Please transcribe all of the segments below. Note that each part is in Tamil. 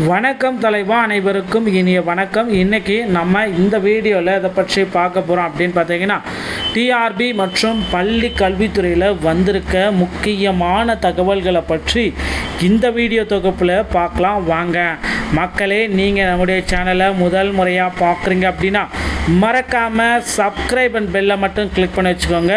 வணக்கம் தலைவா, அனைவருக்கும் இனிய வணக்கம். இன்றைக்கி நம்ம இந்த வீடியோவில் இதை பற்றி பார்க்க போகிறோம் அப்படின்னு பார்த்தீங்கன்னா, டிஆர்பி மற்றும் பள்ளி கல்வித்துறையில் வந்திருக்க முக்கியமான தகவல்களை பற்றி இந்த வீடியோ தொகுப்பில் பார்க்கலாம் வாங்க. மக்களே, நீங்கள் நம்முடைய சேனலை முதல் முறையாக பார்க்குறீங்க அப்படின்னா மறக்காமல் சப்ஸ்கிரைப் அண்ட் பெல்லை மட்டும் கிளிக் பண்ணி வச்சுக்கோங்க.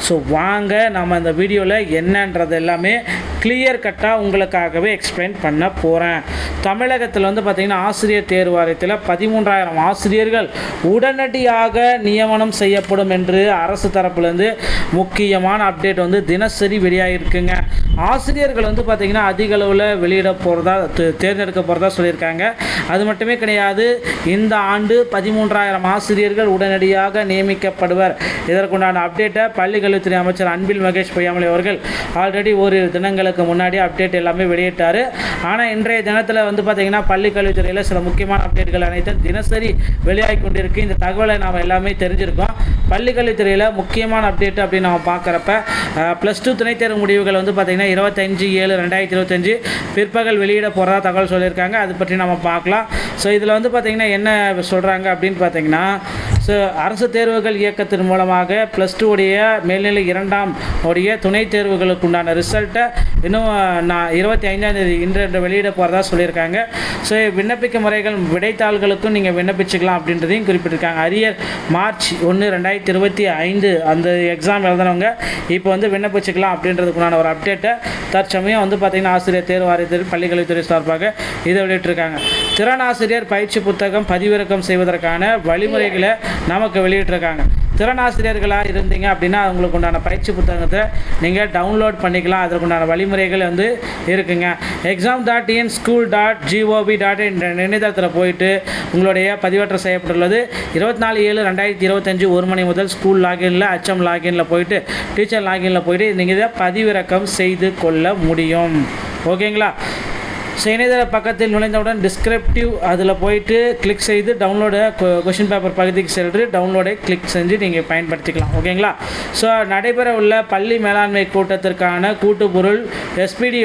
ஸோ வாங்க, நம்ம இந்த வீடியோவில் என்னன்றது எல்லாமே கிளியர் கட்டாக உங்களுக்காகவே எக்ஸ்பிளைன் பண்ண போகிறேன். தமிழகத்தில் பார்த்திங்கன்னா ஆசிரியர் தேர்வு வாரியத்தில் 13,000 ஆசிரியர்கள் உடனடியாக நியமனம் செய்யப்படும் என்று அரசு தரப்புலேருந்து முக்கியமான அப்டேட் தினசரி வெளியாகிருக்குங்க. ஆசிரியர்கள் பார்த்திங்கன்னா அதிக அளவில் வெளியிட போகிறதா தேர்ந்தெடுக்க போகிறதா சொல்லியிருக்காங்க. அது மட்டுமே கிடையாது, இந்த ஆண்டு 13,000 ஆசிரியர்கள் உடனடியாக நியமிக்கப்படுவர். இதற்குண்டான அப்டேட்டை பள்ளி கல்வித்துறை அமைச்சர் அன்பில் மகேஷ் பொய்யாமொழி அவர்கள் ஆல்ரெடி ஒரு தினங்களுக்கு முன்னாடி அப்டேட் எல்லாமே வெளியிட்டார். ஆனால் இன்றைய தினத்தில் பார்த்திங்கன்னா பள்ளி கல்வித்துறையில் சில முக்கியமான அப்டேட்கள் அனைத்தும் தினசரி வெளியாகி கொண்டிருக்கு. இந்த தகவலை நாம் எல்லாமே தெரிஞ்சிருக்கோம். பள்ளி கல்வித்துறையில் முக்கியமான அப்டேட் அப்படின்னு நம்ம பார்க்குறப்ப +2 துணைத் தேர்வு முடிவுகள் பார்த்திங்கன்னா 25/7/2025 பிற்பகல் வெளியிட போகிறதா தகவல் சொல்லியிருக்காங்க. அது பற்றி நம்ம பார்க்கலாம். ஸோ இதில் பார்த்திங்கன்னா என்ன சொல்கிறாங்க அப்படின்னு பார்த்தீங்கன்னா, ஸோ அரசு தேர்வுகள் இயக்கத்தின் மூலமாக +2 உடைய மேல்நிலை 2ஆம் உடைய துணைத் தேர்வுகளுக்கு உண்டான ரிசல்ட்டை இன்னும் 25ஆம் தேதி இன்று வெளியிட போகிறதா சொல்லியிருக்காங்க. ஸோ விண்ணப்பிக்க முறைகள் விடைத்தாள்களுக்கும் நீங்கள் விண்ணப்பிச்சுக்கலாம் அப்படின்றதையும் குறிப்பிட்டிருக்காங்க. அரியர் மார்ச் 1, 2025 அந்த எக்ஸாம் எழுதுனவங்க இப்போ விண்ணப்பிச்சுக்கலாம் அப்படின்றதுக்குண்டான ஒரு அப்டேட்டை தற்சமயம் பார்த்திங்கன்னா ஆசிரியர் தேர்வு வாரியத்தில் பள்ளிக்கல்வித்துறை சார்பாக இதை வெளியிட்டிருக்காங்க. திறனாசிரியர் பயிற்சி புத்தகம் பதிவிறக்கம் செய்வதற்கான வழிமுறைகளை நமக்கு வெளியிட்டிருக்காங்க. திறனாசிரியர்களாக இருந்தீங்க அப்படின்னா உங்களுக்கு உண்டான பயிற்சி புத்தகத்தை நீங்கள் டவுன்லோட் பண்ணிக்கலாம். அதற்குண்டான வழிமுறைகள் இருக்குங்க. exam.in school.gov.in இணையதளத்தில் போயிட்டு உங்களுடைய பதிவேற்றம் செய்யப்பட்டுள்ளது. 24/7/2025 1 மணி முதல் ஸ்கூல் லாகின்ல HM லாகின்ல போயிட்டு டீச்சர் லாகின்ல போயிட்டு நீங்கள் இதை பதிவிறக்கம் செய்து கொள்ள முடியும். ஓகேங்களா? ஸோ இணையதள பக்கத்தில் நுழைந்தவுடன் டிஸ்கிரிப்டிவ் அதில் போயிட்டு கிளிக் செய்து டவுன்லோடு கொஷின் பேப்பர் பகுதிக்கு சென்று டவுன்லோடை கிளிக் செஞ்சு நீங்கள் பயன்படுத்திக்கலாம். ஓகேங்களா? ஸோ நடைபெற உள்ள பள்ளி மேலாண்மை கூட்டத்திற்கான கூட்டுப்பொருள் SPD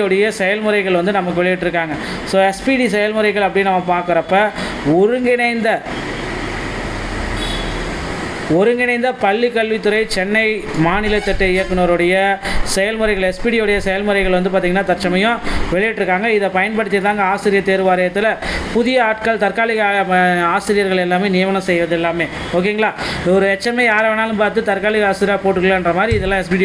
செயல்முறைகள் நமக்கு வெளியிட்டிருக்காங்க. ஸோ SPD செயல்முறைகள் அப்படின்னு நம்ம பார்க்குறப்ப ஒருங்கிணைந்த பள்ளி கல்வித்துறை சென்னை மாநில திட்ட இயக்குனருடைய செயல்முறைகள் SPD செயல்முறைகள் பார்த்திங்கன்னா தற்சமயம் வெளியிட்டிருக்காங்க. இதை பயன்படுத்தி தாங்க ஆசிரியர் தேர்வு வாரியத்தில் புதிய ஆட்கள் தற்காலிக ஆசிரியர்கள் எல்லாமே நியமனம் செய்வது எல்லாமே. ஓகேங்களா? ஒரு HMஐ யாரை வேணாலும் பார்த்து தற்காலிக ஆசிரியராக போட்டுக்கலான்ற மாதிரி இதெல்லாம் SPD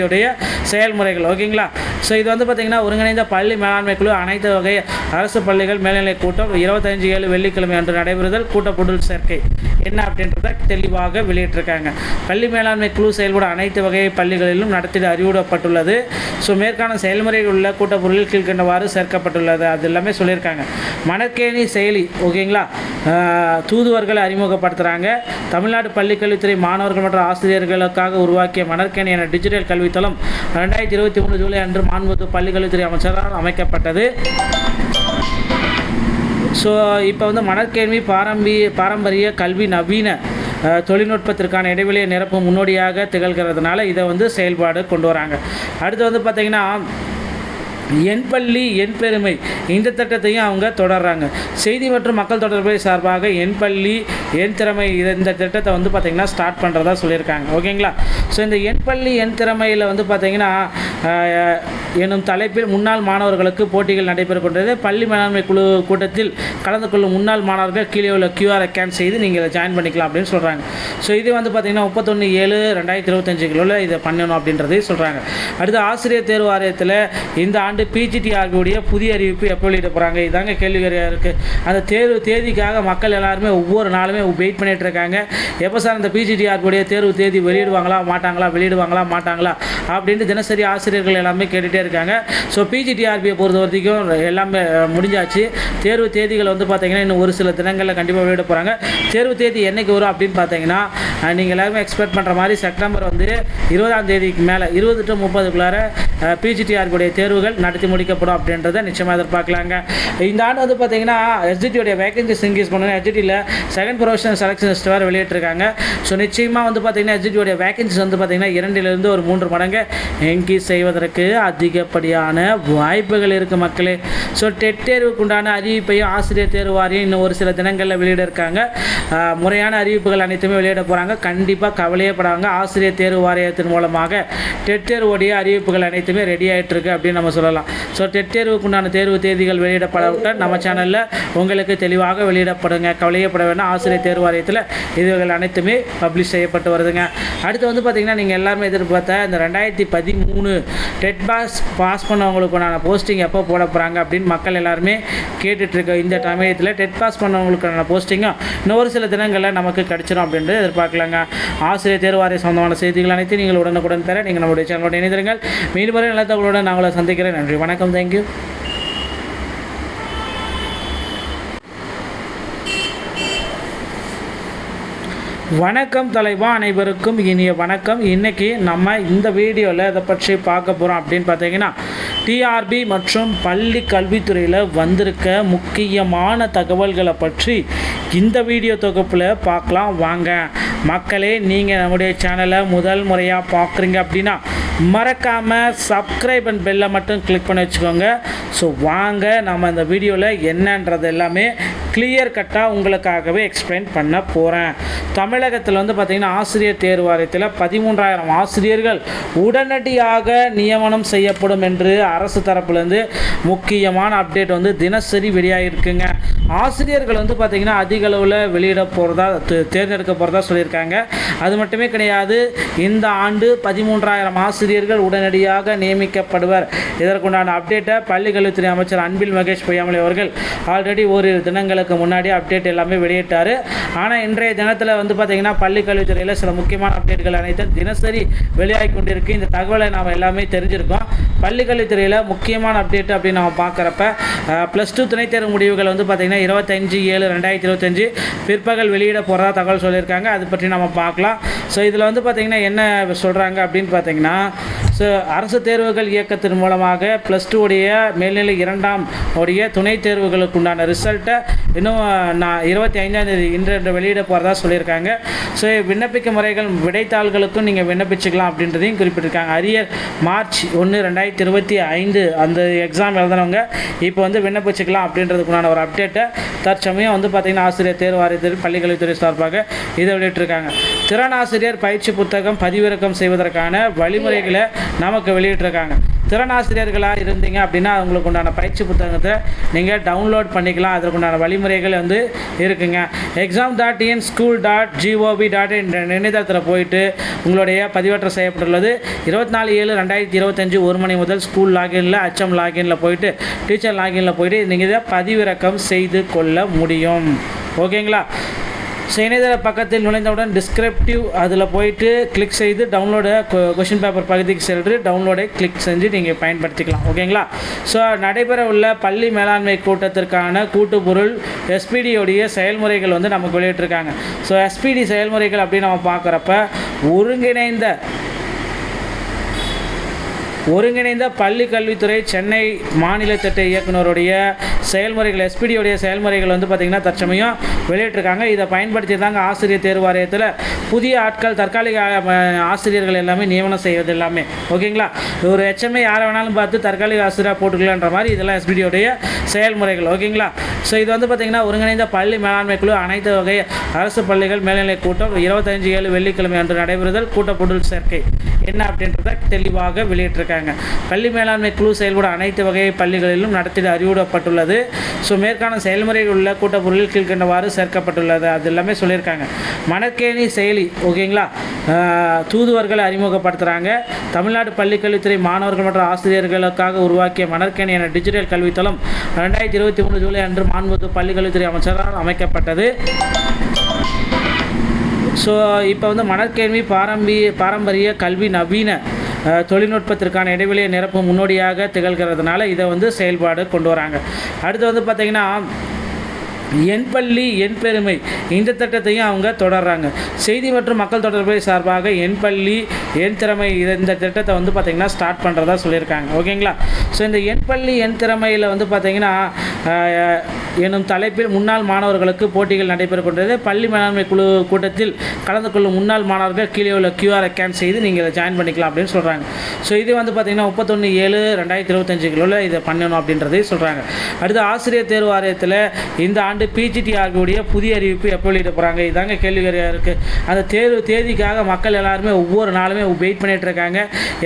செயல்முறைகள். ஓகேங்களா? ஸோ இது பார்த்திங்கன்னா ஒருங்கிணைந்த பள்ளி மேலாண்மை குழு அனைத்து வகை அரசு பள்ளிகள் மேல்நிலை கூட்டம் 25/7 வெள்ளிக்கிழமை அன்று நடைபெறுதல் கூட்டப்பொருள் சேர்க்கை என்ன அப்படின்றத தெளிவாக வெளியிட்டிருக்காங்க. பள்ளி மேலாண்மை குழு செயல்படும் அனைத்து வகை பள்ளிகளிலும் நடத்திட அறிவுறுத்தப்பட்டுள்ளது. ஸோ மேற்கான செயல்முறையில் உள்ள கூட்டப்பொருளில் கீழ்கண்டவாறு சேர்க்கப்பட்டுள்ளது. அது எல்லாமே சொல்லியிருக்காங்க. மணற்கேணி செயலி. ஓகேங்களா? தூதுவர்களை அறிமுகப்படுத்துகிறாங்க. தமிழ்நாடு பள்ளிக்கல்வித்துறை மாணவர்கள் மற்றும் ஆசிரியர்களுக்காக உருவாக்கிய மணற்கேணி என டிஜிட்டல் கல்வித்தளம் 2023 ஜூலை அன்று மாண்புமிகு பள்ளிக்கல்வித்துறை அமைச்சரால் அமைக்கப்பட்டது. ஸோ இப்போ மணற்கேணி பாரம்பரிய கல்வி நவீன தொழில்நுட்பத்திற்கான இடைவெளியை நிரப்பும் முன்னோடியாக திகழ்கிறதுனால இதை செயல்பாடு கொண்டு வராங்க. அடுத்து பார்த்திங்கன்னா என் பள்ளி என் பெருமை இந்த திட்டத்தையும் அவங்க தொடர்றாங்க. செய்தி மற்றும் மக்கள் தொடர்பு சார்பாக என் பள்ளி என் திறமை இந்த திட்டத்தை பார்த்திங்கன்னா ஸ்டார்ட் பண்ணுறதா சொல்லியிருக்காங்க. ஓகேங்களா? ஸோ இந்த என் பள்ளி என் திறமையில் பார்த்திங்கன்னா என்னும் தலைப்பில் முன்னாள் மாணவர்களுக்கு போட்டிகள் நடைபெற கொண்டது. பள்ளி மேலாண்மை குழு கூட்டத்தில் கலந்து கொள்ளும் முன்னாள் மாணவர்கள் கீழே உள்ள QR ஸ்கேன் செய்து நீங்கள் ஜாயின் பண்ணிக்கலாம் அப்படின்னு சொல்கிறாங்க. ஸோ இது பார்த்திங்கன்னா 31/7/2025 இதை பண்ணணும் அப்படின்றதையும் சொல்கிறாங்க. அடுத்து ஆசிரியர் தேர்வு வாரியத்தில் இந்த ஆண்டு PGTRB புதிய அறிவிப்பு எப்போ வெளியிட போகிறாங்க, இதாங்க கேள்விக்குறியாக இருக்குது. அந்த தேர்வு தேதிக்காக மக்கள் எல்லாருமே ஒவ்வொரு நாளுமே வெயிட் பண்ணிகிட்டு இருக்காங்க. எப்போ சார் அந்த PGTRB தேர்வு தேதி வெளியிடுவாங்களா மாட்டாங்களா அப்படின்ட்டு தினசரி ஆசிரியர்கள் எல்லாமே கேட்டுகிட்டே இருக்காங்க. ஸோ PGTRBயை பொறுத்த வரைக்கும் எல்லாமே முடிஞ்சாச்சு. தேர்வு தேதிகள் பார்த்திங்கன்னா இன்னும் ஒரு சில தினங்களில் கண்டிப்பாக வெளியிட போகிறாங்க. தேர்வு தேதி என்றைக்கு வரும் அப்படின்னு பார்த்தீங்கன்னா, நீங்கள் எல்லாருமே எக்ஸ்பெக்ட் பண்ணுற மாதிரி செப்டம்பர் 20ஆம் தேதிக்கு மேலே 20 to 30க்குள்ளார PGTRB தேர்வுகள் நடத்தி முடிக்கப்படும் அப்படின்றத நிச்சயமாக எதிர்பார்க்கலாங்க. இந்த ஆண்டு பார்த்திங்கன்னா SGT வேகன்சிஸ் இன்க்ரீஸ் பண்ணணும். SGTயில் செகண்ட் ப்ரொஃபஷனல் செலெக்ஷன் லிஸ்ட் வேறு வெளியிட்டிருக்காங்க. ஸோ நிச்சயமாக பார்த்திங்கன்னா SGT வேகன்சிஸ் பார்த்திங்கன்னா 2 to 3 மடங்கு இன்க்ரீஸ் செய்வதற்கு அதிக அதிகப்படியான வாய்ப்புகள் இருக்குது மக்களே. ஸோ டெட் தேர்வுக்கு உண்டான அறிவிப்பையும் ஆசிரியர் தேர்வு வாரியம் இன்னும் ஒரு சில தினங்களில் வெளியிட இருக்காங்க. முறையான அறிவிப்புகள் அனைத்துமே வெளியிட போகிறாங்க. கண்டிப்பாக கவலையப்படாங்க. ஆசிரியர் தேர்வு வாரியத்தின் மூலமாக டெட் தேர்வுடைய அறிவிப்புகள் அனைத்துமே ரெடி ஆகிட்டு இருக்கு அப்படின்னு நம்ம சொல்லலாம். ஸோ டெட் தேர்வுக்கு உண்டான தேர்வு தேதிகள் வெளியிடப்படவிட்டால் நம்ம சேனலில் உங்களுக்கு தெளிவாக வெளியிடப்படுங்க. கவலையப்பட வேண்டாம். ஆசிரியர் தேர்வு வாரியத்தில் இதுகள் அனைத்துமே பப்ளிஷ் செய்யப்பட்டு வருதுங்க. அடுத்து வந்து பார்த்திங்கன்னா நீங்கள் எல்லாருமே எதிர்பார்த்த இந்த 2013 டெட் பாஸ் பண்ணவங்களுக்கான போஸ்டிங் எப்போ போட போகிறாங்க அப்படின்னு மக்கள் எல்லாருமே கேட்டுட்ருக்க இந்த சமயத்தில் டெட் பாஸ் பண்ணவங்களுக்கான போஸ்டிங்கும் இன்னொரு சில தினங்களில் நமக்கு கிடைச்சிடும் அப்படின்றது எதிர்பார்க்கலாங்க. ஆசிரியர் தேர்வு வாரிய சொந்தமான செய்திகள் அனைத்து நீங்கள் உடனுக்குடன் பெற நீங்கள் நம்முடைய சேனலோட இணைந்திருங்கள். மீண்டும் வரை நல்ல தகவலுடன் நாங்கள சந்திக்கிறேன். நன்றி, வணக்கம், தேங்க்யூ. வணக்கம் தலைவா, அனைவருக்கும் இனிய வணக்கம். இன்றைக்கி நம்ம இந்த வீடியோவில் இதை பற்றி பார்க்க போகிறோம் அப்படின்னு பார்த்தீங்கன்னா டிஆர்பி மற்றும் பள்ளி கல்வித்துறையில் வந்திருக்க முக்கியமான தகவல்களை பற்றி இந்த வீடியோ தொகுப்பில் பார்க்கலாம் வாங்க. மக்களே, நீங்கள் நம்முடைய சேனலை முதல் முறையாக பார்க்குறீங்க அப்படின்னா மறக்காமல் சப்ஸ்கிரைப் அண்ட் பெல்லை மட்டும் கிளிக் பண்ணி வச்சுக்கோங்க. ஸோ வாங்க நம்ம இந்த வீடியோவில் என்னன்றது எல்லாமே கிளியர் கட்டாக உங்களுக்காகவே எக்ஸ்பிளைன் பண்ண போகிறேன். தமிழகத்தில் வந்து பார்த்திங்கன்னா ஆசிரியர் தேர்வு வாரியத்தில் 13,000 ஆசிரியர்கள் உடனடியாக நியமனம் செய்யப்படும் என்று அரசு தரப்புலேருந்து முக்கியமான அப்டேட் வந்து தினசரி வெளியாகிருக்குங்க. ஆசிரியர்கள் வந்து பார்த்திங்கன்னா அதிக அளவில் வெளியிட போகிறதா தேர்ந்தெடுக்க போகிறதா சொல்லியிருக்காங்க. அது மட்டுமே கிடையாது, இந்த ஆண்டு 13,000 ஆசிரியர்கள் உடனடியாக நியமிக்கப்படுவர். இதற்குண்டான அப்டேட்டை பள்ளி கல்வித்துறை அமைச்சர் அன்பில் மகேஷ் பொய்யாமொழி அவர்கள் ஆல்ரெடி ஓரிரு தினங்களுக்கு முன்னாடி அப்டேட் எல்லாமே வெளியிட்டார். ஆனால் இன்றைய தினத்தில் வந்து பார்த்திங்கன்னா பள்ளி கல்வித்துறையில் சில முக்கியமான அப்டேட்கள் அனைத்தும் தினசரி வெளியாகி கொண்டிருக்கு. இந்த தகவலை நாம் எல்லாமே தெரிஞ்சிருக்கோம். பள்ளி கல்வித்துறையில் முக்கியமான அப்டேட் அப்படின்னு நம்ம பார்க்குறப்ப +2 துணைத் தேர்வு முடிவுகள் வந்து பார்த்திங்கன்னா 25/7/2025 பிற்பகல் வெளியிட போகிறதா தகவல் சொல்லியிருக்காங்க. அது பற்றி நம்ம பார்க்கலாம். ஸோ இதில் வந்து பார்த்திங்கன்னா என்ன சொல்கிறாங்க அப்படின்னு பார்த்திங்கன்னா, ஸோ அரசு தேர்வுகள் இயக்கத்தின் மூலமாக +2 உடைய மேல்நிலை 2ஆம் உடைய துணைத் தேர்வுகளுக்கு உண்டான ரிசல்ட்டை இன்னும் 25ஆம் தேதி இன்று வெளியிட போகிறதா சொல்லியிருக்காங்க. ஸோ விண்ணப்பிக்க முறைகள் விடைத்தாள்களுக்கும் நீங்கள் விண்ணப்பிச்சுக்கலாம் அப்படின்றதையும் குறிப்பிட்டிருக்காங்க. அரியர் மார்ச் 1, 2025 அந்த எக்ஸாம் எழுதினவங்க இப்போ வந்து விண்ணப்பிச்சுக்கலாம் அப்படின்றதுக்குண்டான ஒரு அப்டேட்டை தற்சமயம் வந்து பார்த்திங்கன்னா ஆசிரியர் தேர்வு வாரியத்தில் பள்ளி கல்வித்துறை சார்பாக இதை வெளியிட்டிருக்காங்க. திறனாசிரியர் பயிற்சி புத்தகம் பதிவிறக்கம் செய்வதற்கான வழிமுறைகளை நமக்கு வெளியிட்டிருக்காங்க. திறனாசிரியர்களாக இருந்தீங்க அப்படின்னா அவங்களுக்கு உண்டான பயிற்சி புத்தகத்தை நீங்கள் டவுன்லோட் பண்ணிக்கலாம். அதற்குண்டான வழிமுறைகள் வந்து இருக்குங்க. exam.in.school.gov.in இணையதளத்தில் போயிட்டு உங்களுடைய பதிவேற்றம் செய்யப்பட்டுள்ளது. 24/7/2025 1 மணி முதல் ஸ்கூல் லாகினில் HM லாகினில் போயிட்டு டீச்சர் லாகினில் போயிட்டு நீங்கள் இதை பதிவிறக்கம் செய்து கொள்ள முடியும். ஓகேங்களா? ஸோ இணையதள பக்கத்தில் நுழைந்தவுடன் டிஸ்கிரிப்டிவ் அதில் போயிட்டு கிளிக் செய்து டவுன்லோடு கொஷின் பேப்பர் பகுதிக்கு சென்று டவுன்லோடை கிளிக் செஞ்சு நீங்கள் பயன்படுத்திக்கலாம். ஓகேங்களா? ஸோ நடைபெற உள்ள பள்ளி மேலாண்மை கூட்டத்திற்கான கூட்டுப்பொருள் SPD செயல்முறைகள் வந்து நமக்கு வெளியிட்டிருக்காங்க. ஸோ SPD செயல்முறைகள் அப்படின்னு நம்ம பார்க்குறப்ப ஒருங்கிணைந்த பள்ளி கல்வித்துறை சென்னை மாநில திட்ட இயக்குனருடைய செயல்முறைகள் SPD செயல்முறைகள் வந்து பார்த்திங்கன்னா தற்சமயம் வெளியிட்டிருக்காங்க. இதை பயன்படுத்தி தாங்க ஆசிரியர் தேர்வு வாரியத்தில் புதிய ஆட்கள் தற்காலிக ஆசிரியர்கள் எல்லாமே நியமனம் செய்வது எல்லாமே. ஓகேங்களா? ஒரு HMஐ யாரை வேணாலும் பார்த்து தற்காலிக ஆசிரியராக போட்டுக்கலான்ற மாதிரி இதெல்லாம் SPD செயல்முறைகள். ஓகேங்களா? ஸோ இது வந்து பார்த்திங்கன்னா ஒருங்கிணைந்த பள்ளி மேலாண்மை குழு அனைத்து வகை அரசு பள்ளிகள் மேல்நிலை கூட்டம் 25/7 வெள்ளிக்கிழமை அன்று நடைபெறுதல் கூட்டப்பொருள் சேர்க்கை என்ன அப்படின்றத தெளிவாக வெளியிட்டிருக்காங்க. பள்ளி மேலாண்மை குழு செயல்பட அனைத்து வகை பள்ளிகளிலும் நடத்திட அறிவுறுத்தப்பட்டுள்ளது. ஸோ மேற்கான செயல்முறையில் உள்ள கூட்டப்பொருளில் கீழ்கண்டவாறு சேர்க்கப்பட்டுள்ளது. அது எல்லாமே சொல்லியிருக்காங்க. மணற்கேணி செயலி. ஓகேங்களா? தூதுவர்களை அறிமுகப்படுத்துகிறாங்க. தமிழ்நாடு பள்ளிக்கல்வித்துறை மாணவர்கள் மற்றும் ஆசிரியர்களுக்காக உருவாக்கிய மணற்கேணி என டிஜிட்டல் கல்வித்தளம் 2023 ஜூலை அன்று மாண்புமிகு பள்ளிக்கல்வித்துறை அமைச்சரால் அமைக்கப்பட்டது. ஸோ இப்போ வந்து மணற்கேணி பாரம்பரிய கல்வி நவீன தொழில்நுட்பத்திற்கான இடைவெளியை நிரப்பும் முன்னோடியாக திகழ்கிறதுனால இதை வந்து செயல்பாடு கொண்டு வராங்க. அடுத்து வந்து பார்த்திங்கன்னா என் பள்ளி என் பெருமை இந்த திட்டத்தையும் அவங்க தொடர்றாங்க. செய்தி மற்றும் மக்கள் தொடர்புத்துறை சார்பாக என் பள்ளி என் திறமை இந்த திட்டத்தை வந்து பார்த்திங்கன்னா ஸ்டார்ட் பண்ணுறதா சொல்லியிருக்காங்க. ஓகேங்களா? ஸோ இந்த என் பள்ளி என் திறமையில் வந்து பார்த்திங்கன்னா எனும் தலைப்பில் முன்னாள் மாணவர்களுக்கு போட்டிகள் நடைபெற கொண்டது. பள்ளி மேலாண்மை குழு கூட்டத்தில் கலந்து கொள்ளும் முன்னாள் மாணவர்கள் கீழே உள்ள QR ஸ்கேன் செய்து நீங்கள் ஜாயின் பண்ணிக்கலாம் அப்படின்னு சொல்கிறாங்க. ஸோ இது வந்து பார்த்திங்கன்னா 31/7/2025 இதை பண்ணணும் அப்படின்றதே சொல்கிறாங்க. அடுத்து ஆசிரியர் தேர்வு வாரியத்தில் இந்த ஆண்டு PGTRB புதிய அறிவிப்பு எப்போ வெளியிட போகிறாங்க, இதாங்க கேள்விகரியாக இருக்குது. அந்த தேர்வு தேதிக்காக மக்கள் எல்லாருமே ஒவ்வொரு நாளுமே வெயிட் பண்ணிகிட்டு இருக்காங்க.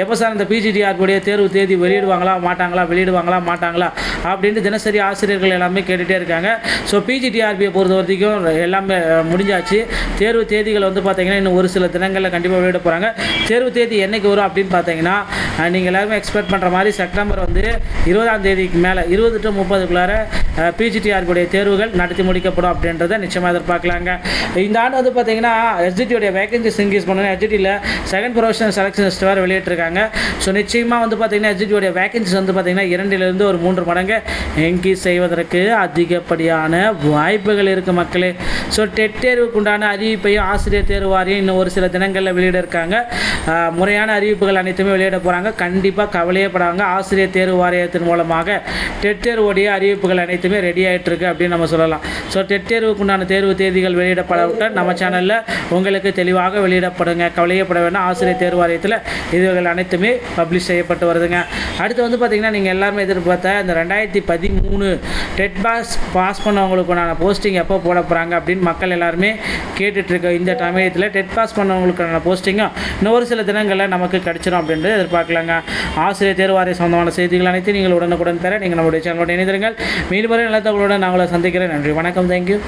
எப்போ சார் அந்த PGTRB தேர்வு தேதி வெளியிடுவாங்களா மாட்டாங்களா அப்படின்ட்டு தினசரி ஆசிரியர்கள் எல்லாமே கேட்டுகிட்டே இருக்காங்க. ஸோ PGTRB பொறுத்த வரைக்கும் எல்லாமே முடிஞ்சாச்சு. தேர்வு தேதிகள் வந்து பார்த்திங்கன்னா இன்னும் ஒரு சில தினங்களில் கண்டிப்பாக வெளியிட போகிறாங்க. தேர்வு தேதி என்றைக்கு வரும் அப்படின்னு பார்த்தீங்கன்னா நீங்கள் எல்லாருமே எக்ஸ்பெக்ட் பண்ணுற மாதிரி செப்டம்பர் வந்து 20ஆம் தேதிக்கு மேலே 20 to 30க்குள்ளார PGTRB தேர்வுகள் நடத்தி முடிக்கப்படும் அப்படின்றத நிச்சயமாக எதிர்பார்க்கலாங்க. இந்த ஆண்டு வந்து பார்த்திங்கன்னா SGT வேகன்சிஸ் இன்க்ரீஸ் பண்ணணும். SGTயில் செகண்ட் ப்ரொஃபஷனல் செலெக்ஷன் லிஸ்ட் வேறு வெளியிட்டிருக்காங்க. ஸோ நிச்சயமாக வந்து பார்த்திங்கன்னா SGT வேகன்சிஸ் வந்து பார்த்திங்கன்னா 2 to 3 மடங்கு இன்க்ரீஸ் செய்வதற்கு அதிகப்படியான வாய்ப்புகள் இருக்குது மக்களே. ஸோ டெட் தேர்வுக்கு உண்டான அறிவிப்பையும் ஆசிரியர் தேர்வு வாரியம் இன்னும் ஒரு சில தினங்களில் வெளியிட இருக்காங்க. முறையான அறிவிப்புகள் அனைத்துமே வெளியிட போகிறாங்க. கண்டிப்பாக கவலையப்படாங்க. ஆசிரியர் தேர்வு வாரியத்தின் மூலமாக டெட் தேர்வுடைய அறிவிப்புகள் அனைத்துமே ரெடி ஆகிட்டு இருக்கு அப்படின்னு நம்ம சொல்லலாம். ஸோ டெட் தேர்வுக்கு உண்டான தேர்வு தேதிகள் வெளியிடப்படவுடன் நம்ம சேனலில் உங்களுக்கு தெளிவாக வெளியிடப்படுங்க. கவலையப்பட வேண்டாம். ஆசிரியர் தேர்வு வாரியத்தில் இதுகள் அனைத்துமே பப்ளிஷ் செய்யப்பட்டு வருதுங்க. அடுத்து வந்து பார்த்திங்கன்னா நீங்கள் எல்லாருமே எதிர்பார்த்த இந்த 2013 டெட் பாஸ் பண்ணவங்களுக்குண்டான போஸ்டிங் எப்போ போட போகிறாங்க அப்படின்னு மக்கள் எல்லாருமே கேட்டுட்ருக்க இந்த சமயத்தில் டெட் பாஸ் பண்ணவங்களுக்கான போஸ்டிங்கும் இன்னும் ஒரு சில தினங்களில் நமக்கு கிடைச்சிடும் அப்படின்றது எதிர்பார்க்கலாங்க. ஆசிரியர் தேர்வு வாரிய சொந்தமான செய்திகள் அனைத்து நீங்கள் உடனுக்குடன் பெற நீங்கள் நம்முடைய சேனலோட இணைந்திருங்கள். மீண்டும் நல்ல தகவலுடன் நான் உங்களை சந்திக்கிறேன். நன்றி, வணக்கம், தேங்க்யூ.